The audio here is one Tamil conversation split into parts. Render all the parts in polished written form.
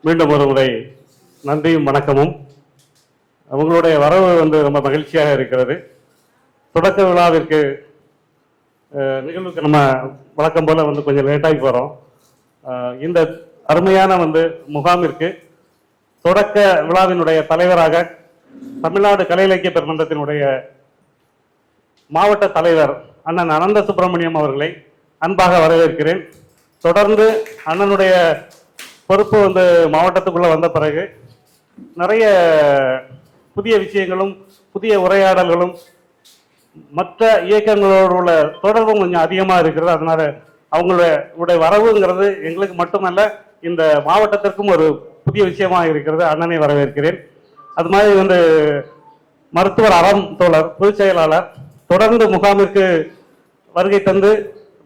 மீண்டும் ஒரு முறை நன்றியும் வணக்கமும். உங்களுடைய வரவு ரொம்ப மகிழ்ச்சியாக இருக்கிறது. தொடக்க விழாவிற்கு நிகழ்வுக்கு நம்ம வழக்கம் போல கொஞ்சம் லேட்டாகி போகிறோம். இந்த அருமையான முகாமிற்கு தொடக்க விழாவினுடைய தலைவராக தமிழ்நாடு கலை இலக்கிய பெருமன்றத்தினுடைய மாவட்ட தலைவர் அண்ணன் அனந்த சுப்பிரமணியம் அவர்களை அன்பாக வரவேற்கிறேன். தொடர்ந்து அண்ணனுடைய பொறுப்பு மாவட்டத்துக்குள்ள வந்த பிறகு நிறைய புதிய விஷயங்களும் புதிய உரையாடல்களும் மற்ற இயக்கங்களோடு உள்ள தொடர்பும் கொஞ்சம் அதிகமாக இருக்கிறது. அதனால அவங்களுடைய வரவுங்கிறது எங்களுக்கு மட்டுமல்ல, இந்த மாவட்டத்திற்கும் ஒரு புதிய விஷயமாக இருக்கிறது. அண்ணனை வரவேற்கிறேன். அது மாதிரி மருத்துவர் அறம் தோழர் பொதுச் செயலாளர் தொடர்ந்து முகாமிற்கு வருகை தந்து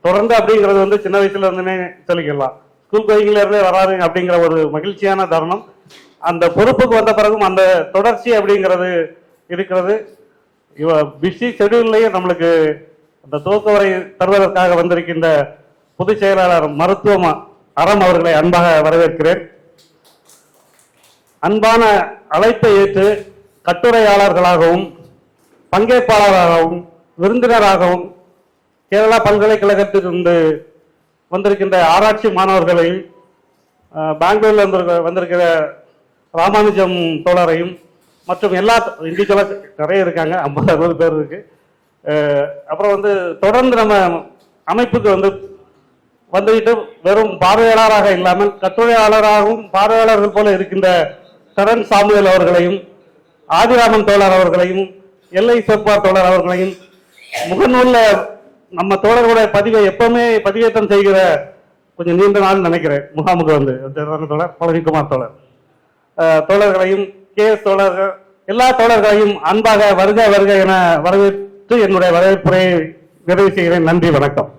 தொடர்ந்து அப்படிங்கிறது சின்ன வயசுல இருந்துனே சொல்லிக்கலாம். ஸ்கூல் கோயிங்ல இருந்தே வராது அப்படிங்கிற ஒரு மகிழ்ச்சியான தருணம். அந்த பொறுப்புக்கு வந்த பிறகும் அந்த தொடர்ச்சி அப்படிங்கிறது இருக்கிறது. பிஸி ஷெடியூல்லையும் நம்மளுக்கு அந்த துவக்க உரை தருவதற்காக வந்திருக்கின்ற பொதுச் செயலாளர் மருத்துவ அறம் அவர்களை அன்பாக வரவேற்கிறேன். அன்பான அழைப்பை ஏற்று கட்டுரையாளர்களாகவும் பங்கேற்பாளராகவும் விருந்தினராகவும் கேரளா பல்கலைக்கழகத்திலிருந்து வந்திருக்கின்ற ஆராய்ச்சி மாணவர்களையும் பெங்களூர்ல வந்திருக்கிற ராமானுஜம் தோழரையும் மற்றும் எல்லா இண்டிவிஜுவலாக நிறைய இருக்காங்க, 50-60 பேர் இருக்கு. அப்புறம் தொடர்ந்து நம்ம அமைப்புக்கு வந்துவிட்டு வெறும் பார்வையாளராக இல்லாமல் கட்டுரையாளராகவும் பார்வையாளர்கள் போல இருக்கின்ற கரண் சாமுவேல் அவர்களையும் ஆதிராமன் தோழர் அவர்களையும் எல்லை செப்பார் தோழர் அவர்களையும் முகநூல்ல நம்ம தோழர்களுடைய பதிவை எப்பவுமே பதிவேற்றம் செய்கிற கொஞ்சம் நீண்ட நாள் நினைக்கிறேன் முகாமுக்கு தோழர் பழனிக்குமார் தோழர் தோழர்களையும் KS தோழர்கள் எல்லா தோழர்களையும் அன்பாக வருக வருக என வரவேற்று என்னுடைய வரவேற்புரையை நிறைவு செய்கிறேன். நன்றி, வணக்கம்.